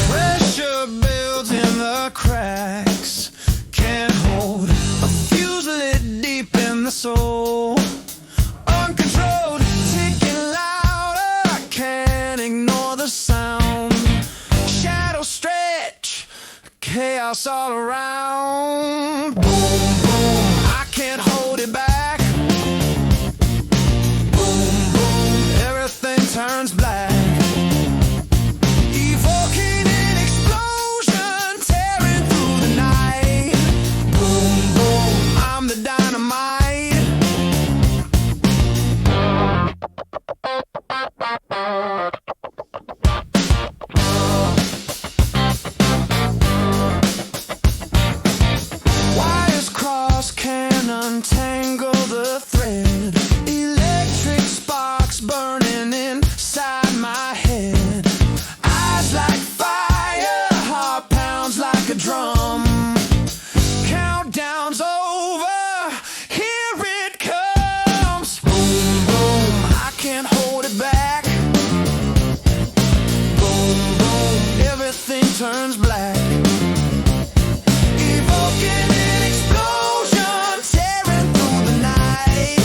Pressure builds in the cracks, can't hold a fuse lit deep in the soul. Uncontrolled, ticking louder, can't ignore the sound. Shadow stretch, chaos all around. Boom, boom, I can't hold it back. Boom, boom, everything turns black. Evoking an explosion, tearing through the night. Boom, boom, I'm the dynamite. Wires cross, can't untangle the thread. Electric sparks burning inside my head. Eyes like fire, heart pounds like a drum. Countdown's over, here it comes. Boom, boom, I can't hold it back. Boom, boom, everything turns black. Evoking an explosion, tearing through the night.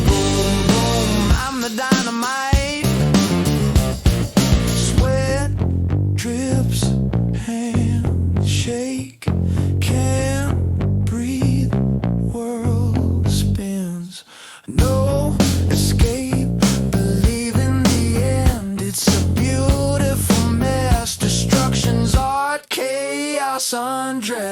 Boom, boom, I'm the dynamite. Sweat drips, hands shake, can't breathe, world spins. No escape, believe in the end. It's a beautiful mess, destruction's art, chaos undressed.